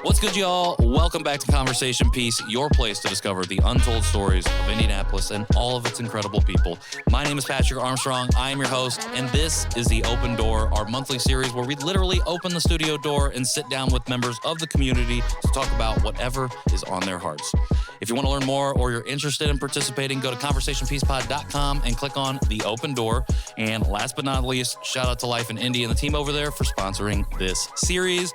What's good, y'all? Welcome back to Conversation Piece, your place to discover the untold stories of Indianapolis and all of its incredible people. My name is Patrick Armstrong. I am your host, and this is The Open Door, our monthly series where we literally open the studio door and sit down with members of the community to talk about whatever is on their hearts. If you want to learn more or you're interested in participating, go to conversationpiecepod.com and click on The Open Door. And last but not least, shout out to Life in Indy and the team over there for sponsoring this series.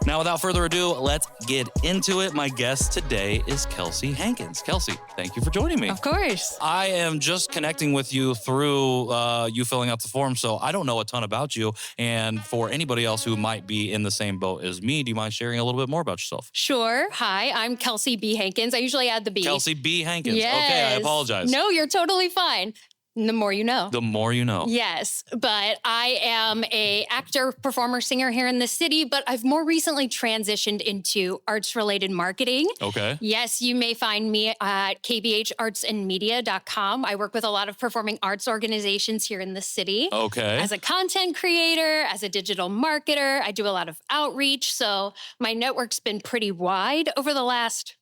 Now, without further ado, let's get into it. My guest today is Kelsee Hankins. Kelsee, thank you for joining me. Of course. I am just connecting with you through you filling out the form, so I don't know a ton about you. And for anybody else who might be in the same boat as me, do you mind sharing a little bit more about yourself? Sure. Hi, I'm Kelsee B. Hankins. I usually add the B. Kelsee B. Hankins. Yes. Okay, I apologize. No, you're totally fine. The more you know. The more you know. Yes, but I am an actor, performer, singer here in the city, but I've more recently transitioned into arts-related marketing. Okay. Yes, you may find me at kbhartsandmedia.com. I work with a lot of performing arts organizations here in the city. Okay. As a content creator, as a digital marketer, I do a lot of outreach. So my network's been pretty wide over the last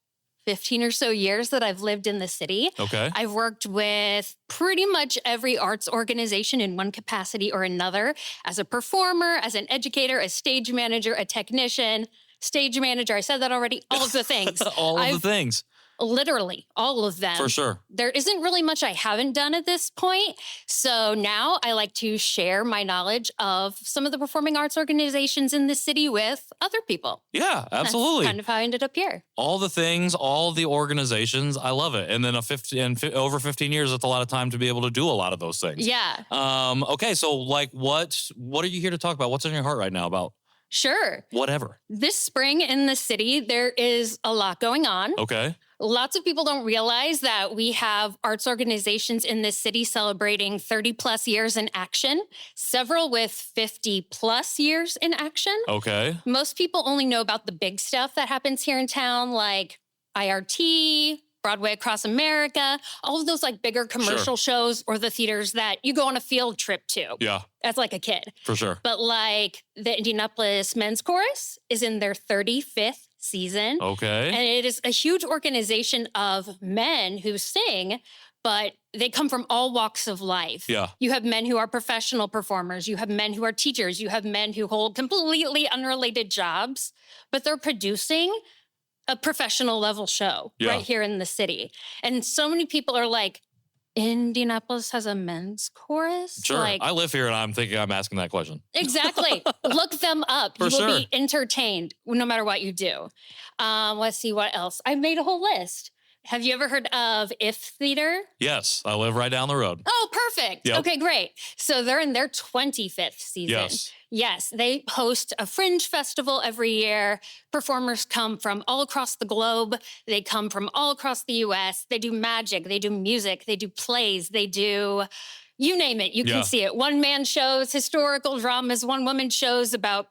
15 or so years that I've lived in the city. Okay. I've worked with pretty much every arts organization in one capacity or another, as a performer, as an educator, a stage manager, a technician, stage manager. I said that already. All of the things. All of the things. Literally, all of them. For sure. There isn't really much I haven't done at this point. So now I like to share my knowledge of some of the performing arts organizations in the city with other people. Yeah, absolutely. That's kind of how I ended up here. All the things, all the organizations, I love it. And then over 15 years, that's a lot of time to be able to do a lot of those things. Yeah. Okay, so like what are you here to talk about? What's on your heart right now about? Sure. Whatever. This spring in the city, there is a lot going on. Okay. Lots of people don't realize that we have arts organizations in this city celebrating 30 plus years in action, several with 50 plus years in action. Okay. Most people only know about the big stuff that happens here in town, like IRT, Broadway Across America, all of those like bigger commercial shows or the theaters that you go on a field trip to. Yeah. As like a kid. For sure. But like the Indianapolis Men's Chorus is in their 35th season. Okay. And it is a huge organization of men who sing, but they come from all walks of life. Yeah. You have men who are professional performers. You have men who are teachers. You have men who hold completely unrelated jobs, but they're producing a professional level show right here in the city. And so many people are like, Indianapolis has a men's chorus? Sure. Like, I live here and I'm thinking I'm asking that question. Exactly. Look them up. For you will sure. be entertained no matter what you do. Let's see what else. I made a whole list. Have you ever heard of If Theater? Yes. I live right down the road. Oh, perfect. Yep. Okay, great. So they're in their 25th season. Yes. Yes, they host a Fringe festival every year. Performers come from all across the globe. They come from all across the U.S. They do magic. They do music. They do plays. They do, you name it. You can see it. One-man shows, historical dramas, one-woman shows about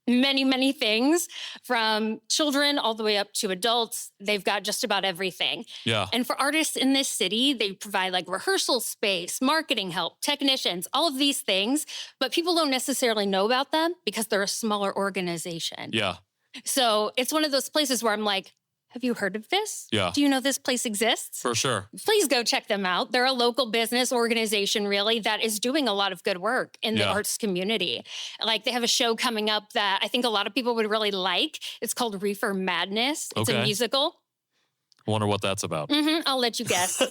many, many things, from children all the way up to adults. They've got just about everything. Yeah. And for artists in this city, they provide like rehearsal space, marketing help, technicians, all of these things. But people don't necessarily know about them because they're a smaller organization. Yeah. So it's one of those places where I'm like, have you heard of this? Yeah. Do you know this place exists? For sure. Please go check them out. They're a local business organization, really, that is doing a lot of good work in the arts community. Like, they have a show coming up that I think a lot of people would really like. It's called Reefer Madness. It's a musical. I wonder what that's about. I'll let you guess.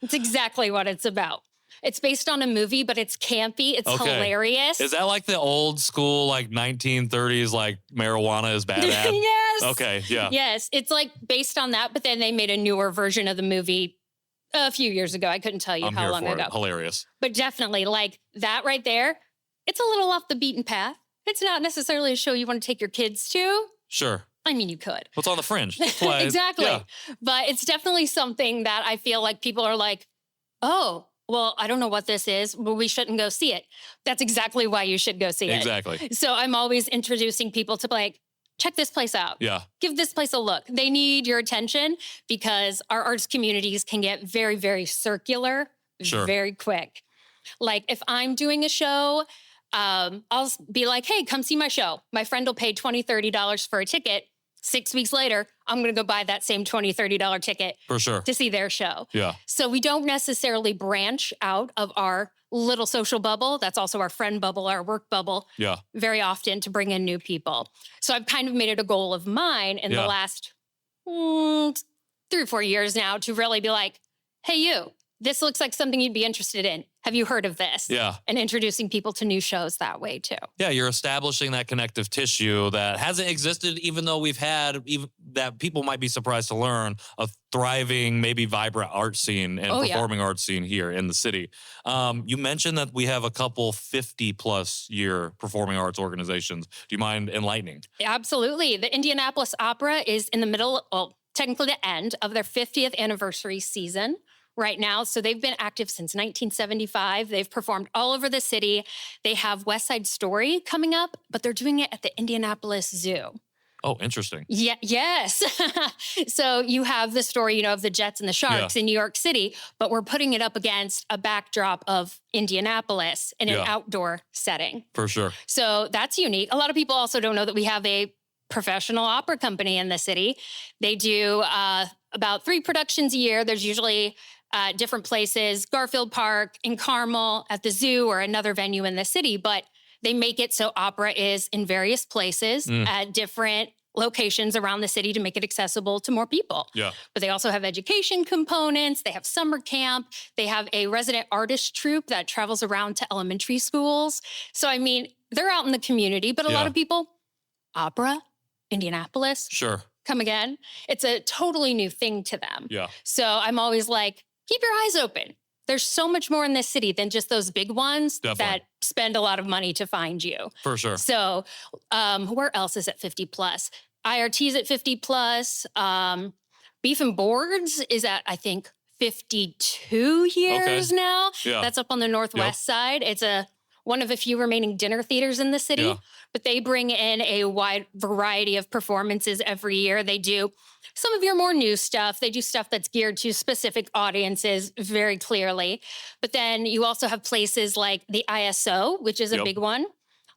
It's exactly what it's about. It's based on a movie, but it's campy. It's hilarious. Is that like the old school, like 1930s, like marijuana is bad? Yes. Okay, yeah. Yes. It's like based on that, but then they made a newer version of the movie a few years ago. I couldn't tell you how long ago. Hilarious. But definitely, like that right there, it's a little off the beaten path. It's not necessarily a show you want to take your kids to. Sure. I mean, you could. What's on the Fringe? That's why exactly. But it's definitely something that I feel like people are like, oh, well, I don't know what this is, but we shouldn't go see it. That's exactly why you should go see it. Exactly. So I'm always introducing people to like, check this place out. Yeah. Give this place a look. They need your attention because our arts communities can get very, very circular Sure. very quick. Like if I'm doing a show, I'll be like, hey, come see my show. My friend will pay $20, $30 for a ticket. 6 weeks later, I'm going to go buy that same $20, $30 ticket For sure. to see their show. Yeah. So we don't necessarily branch out of our little social bubble. That's also our friend bubble, our work bubble. Yeah. Very often to bring in new people. So I've kind of made it a goal of mine in the last 3 or 4 years now to really be like, hey, you, this looks like something you'd be interested in. Have you heard of this? Yeah. And introducing people to new shows that way too. Yeah, you're establishing that connective tissue that hasn't existed, even though we've had, even that people might be surprised to learn, a thriving, maybe vibrant art scene and performing arts scene here in the city. You mentioned that we have a couple 50-plus year performing arts organizations. Do you mind enlightening? Absolutely. The Indianapolis Opera is in the middle, well, technically the end of their 50th anniversary season right now. So they've been active since 1975. They've performed all over the city. They have West Side Story coming up, but they're doing it at the Indianapolis Zoo. Oh, interesting. Yeah, yes. So you have the story, you know, of the Jets and the Sharks in New York City, but we're putting it up against a backdrop of Indianapolis in an outdoor setting. For sure. So that's unique. A lot of people also don't know that we have a professional opera company in the city. They do about 3 productions a year. There's usually different places, Garfield Park, in Carmel, at the zoo, or another venue in the city. But they make it so opera is in various places at different locations around the city to make it accessible to more people. Yeah. But they also have education components. They have summer camp. They have a resident artist troupe that travels around to elementary schools. So, I mean, they're out in the community, but a lot of people, opera, Indianapolis. Sure. Come again. It's a totally new thing to them. Yeah. So I'm always like, keep your eyes open. There's so much more in this city than just those big ones that spend a lot of money to find you. For sure. So where else is at 50 plus? IRT's at 50 plus. Beef and Boards is at, I think, 52 years now. Yeah. That's up on the northwest side. It's one of a few remaining dinner theaters in the city, but they bring in a wide variety of performances every year. They do some of your more new stuff. They do stuff that's geared to specific audiences very clearly. But then you also have places like the ISO, which is a big one.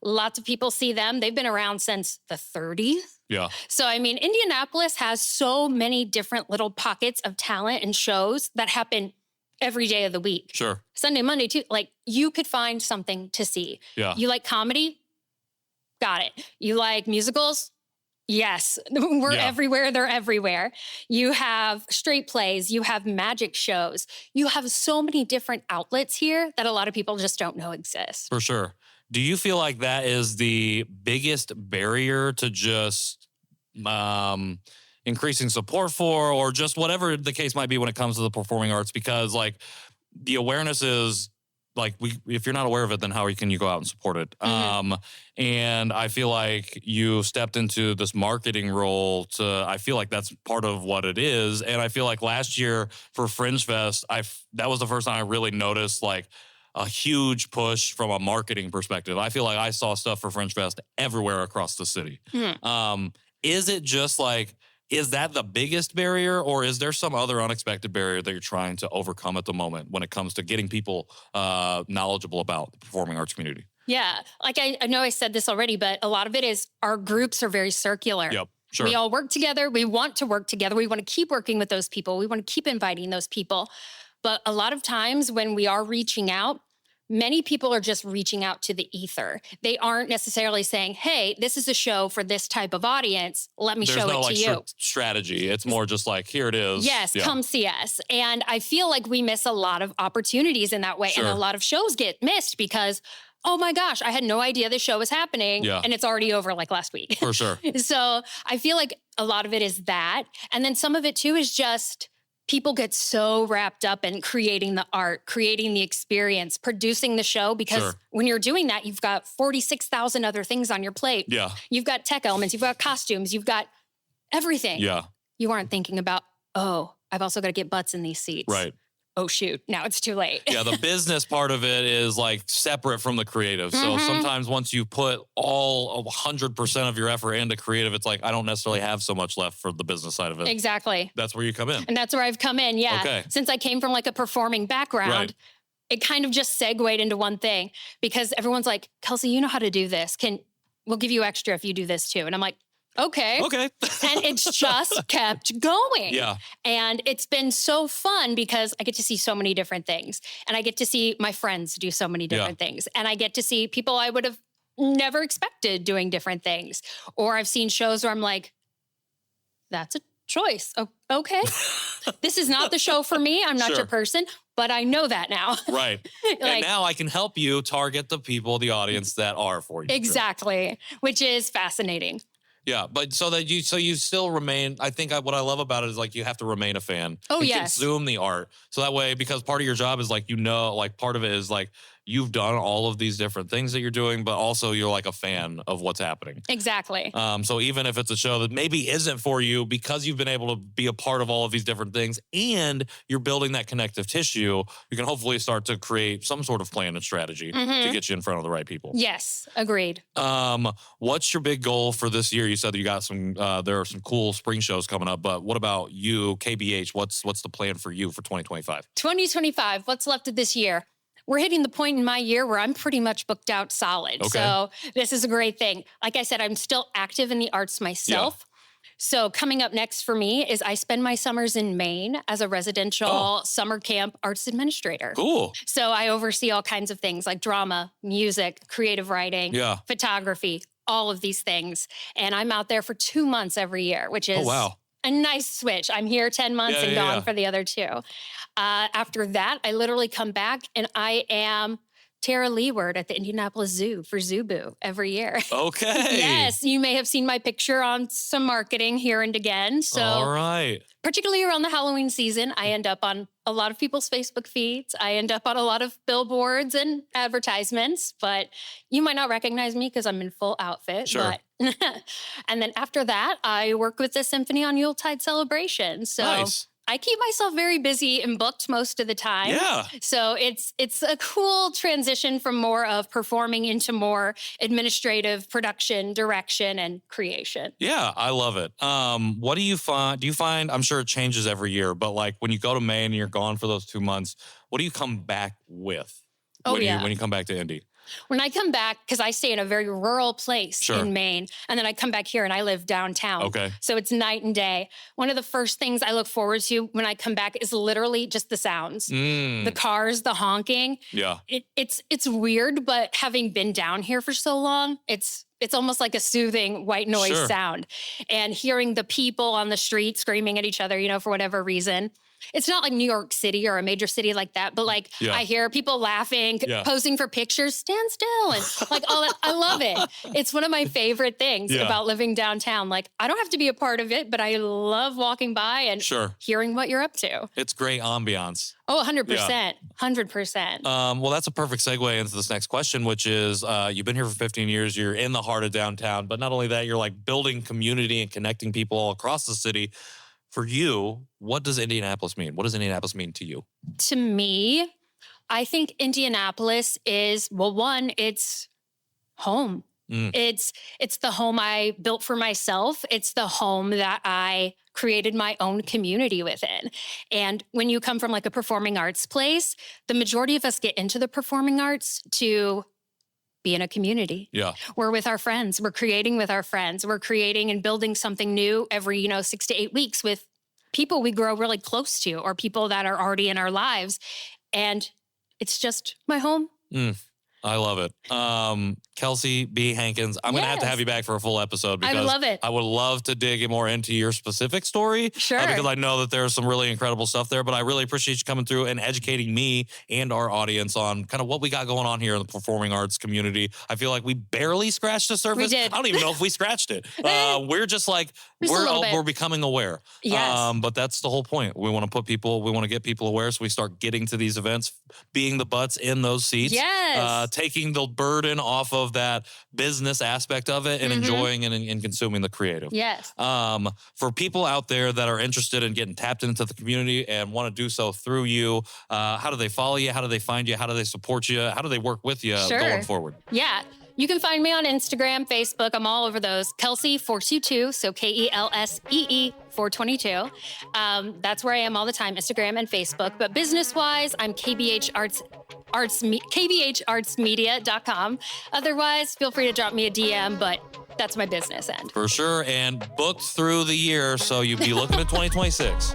Lots of people see them. They've been around since the 30s. Yeah. So, I mean, Indianapolis has so many different little pockets of talent and shows that happen every day of the week. Sure. Sunday, Monday, too. Like, you could find something to see. Yeah. You like comedy? Got it. You like musicals? Yes. We're everywhere. They're everywhere. You have straight plays. You have magic shows. You have so many different outlets here that a lot of people just don't know exist. For sure. Do you feel like that is the biggest barrier to just increasing support for, or just whatever the case might be when it comes to the performing arts? Because like the awareness is like, if you're not aware of it, then how can you go out and support it? And I feel like you stepped into this marketing role I feel like that's part of what it is. And I feel like last year for Fringe Fest, that was the first time I really noticed like a huge push from a marketing perspective. I feel like I saw stuff for Fringe Fest everywhere across the city. Is it just like, is that the biggest barrier, or is there some other unexpected barrier that you're trying to overcome at the moment when it comes to getting people knowledgeable about the performing arts community? Yeah. Like I know I said this already, but a lot of it is our groups are very circular. Yep. Sure. We all work together. We want to work together. We want to keep working with those people. We want to keep inviting those people. But a lot of times when we are reaching out, many people are just reaching out to the ether. They aren't necessarily saying, hey, this is a show for this type of audience. Let me show it to you. Strategy. It's more just like, here it is. Yes, come see us. And I feel like we miss a lot of opportunities in that way. Sure. And a lot of shows get missed because, oh my gosh, I had no idea this show was happening. And it's already over like last week. For sure. So I feel like a lot of it is that. And then some of it too is just people get so wrapped up in creating the art, creating the experience, producing the show, because when you're doing that, you've got 46,000 other things on your plate. Yeah. You've got tech elements, you've got costumes, you've got everything. Yeah. You aren't thinking about, oh, I've also got to get butts in these seats. Right. oh shoot, now it's too late. Yeah, the business part of it is like separate from the creative. So sometimes once you put all 100% of your effort into creative, it's like, I don't necessarily have so much left for the business side of it. Exactly. That's where you come in. And that's where I've come in, yeah. Okay. Since I came from like a performing background, it kind of just segued into one thing because everyone's like, Kelsee, you know how to do this. We'll give you extra if you do this too. And I'm like, okay. And it's just kept going. Yeah. And it's been so fun because I get to see so many different things. And I get to see my friends do so many different things. And I get to see people I would have never expected doing different things. Or I've seen shows where I'm like, that's a choice. Oh, okay. This is not the show for me. I'm not your person, but I know that now. Right. And now I can help you target the people, the audience that are for you. Exactly. Which is fascinating. Yeah, but so you still remain. I think what I love about it is like you have to remain a fan. Oh, and yes. Consume the art. So that way, because part of your job is like, like part of it is like you've done all of these different things that you're doing, but also you're like a fan of what's happening. Exactly. So even if it's a show that maybe isn't for you, because you've been able to be a part of all of these different things and you're building that connective tissue, you can hopefully start to create some sort of plan and strategy to get you in front of the right people. Yes, agreed. What's your big goal for this year? You said that you got some, there are some cool spring shows coming up, but what about you, KBH? What's the plan for you for 2025? 2025, what's left of this year? We're hitting the point in my year where I'm pretty much booked out solid. Okay. So this is a great thing. Like I said, I'm still active in the arts myself. Yeah. So coming up next for me is I spend my summers in Maine as a residential summer camp arts administrator. Cool. So I oversee all kinds of things like drama, music, creative writing, photography, all of these things. And I'm out there for 2 months every year, which is a nice switch. I'm here 10 months and gone for the other 2. After that, I literally come back and I am Tara Leeward at the Indianapolis Zoo for Zubu every year. Okay. Yes, you may have seen my picture on some marketing here and again. So, all right. Particularly around the Halloween season, I end up on a lot of people's Facebook feeds. I end up on a lot of billboards and advertisements, but you might not recognize me because I'm in full outfit. Sure. But and then after that, I work with the symphony on Yuletide celebrations. So nice. I keep myself very busy and booked most of the time. Yeah. So it's a cool transition from more of performing into more administrative production, direction, and creation. Yeah, I love it. What do you find? Do you find, I'm sure it changes every year, but like when you go to Maine and you're gone for those 2 months, what do you come back with when you come back to Indy? When I come back, because I stay in a very rural place in Maine, and then I come back here and I live downtown. Okay. So it's night and day. One of the first things I look forward to when I come back is literally just the sounds. The cars, the honking. Yeah. It's weird, but having been down here for so long, it's almost like a soothing white noise sound. And hearing the people on the street screaming at each other, for whatever reason. It's not like New York City or a major city like that, but like I hear people laughing, posing for pictures, stand still, and like all that. I love it. It's one of my favorite things about living downtown. Like I don't have to be a part of it, but I love walking by and hearing what you're up to. It's great ambiance. Oh, 100%. 100%. Well, that's a perfect segue into this next question, which is you've been here for 15 years. You're in the heart of downtown, but not only that, you're like building community and connecting people all across the city. For you, what does Indianapolis mean? What does Indianapolis mean to you? To me, I think Indianapolis is, well, one, it's home. It's the home I built for myself. It's the home that I created my own community within. And when you come from like a performing arts place, the majority of us get into the performing arts to be in a community. Yeah. We're with our friends. We're creating with our friends. We're creating and building something new every, 6 to 8 weeks with people we grow really close to or people that are already in our lives. And it's just my home. I love it. Kelsee B. Hankins, I'm going to have you back for a full episode because I would love it. I would love to dig more into your specific story. Sure. Because I know that there's some really incredible stuff there, but I really appreciate you coming through and educating me and our audience on kind of what we got going on here in the performing arts community. I feel like we barely scratched the surface. We did. I don't even know if we scratched it. We're just like, we're becoming aware. Yes. But that's the whole point. We want to get people aware so we start getting to these events, being the butts in those seats. Yes. Taking the burden off of go of that business aspect of it and enjoying and consuming the creative. Yes. For people out there that are interested in getting tapped into the community and want to do so through you, how do they follow you? How do they find you? How do they support you? How do they work with you going forward? Yeah. You can find me on Instagram, Facebook. I'm all over those. Kelsee422, so Kelsee 422. That's where I am all the time, Instagram and Facebook. But business-wise, I'm kbhartsmedia.com. Otherwise, feel free to drop me a DM, but that's my business end. For sure, and booked through the year, so you'd be looking at 2026.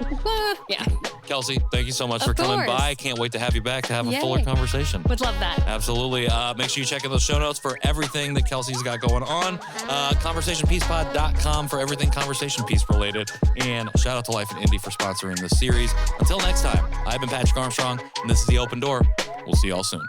Yeah. Kelsee, thank you so much for coming by. Can't wait to have you back to have a fuller conversation. Would love that. Absolutely. Make sure you check out those show notes for everything that Kelsee's got going on. ConversationPiecePod.com for everything Conversation Piece related. And shout out to Life in Indy for sponsoring this series. Until next time, I've been Patrick Armstrong, and this is The Open Door. We'll see y'all soon.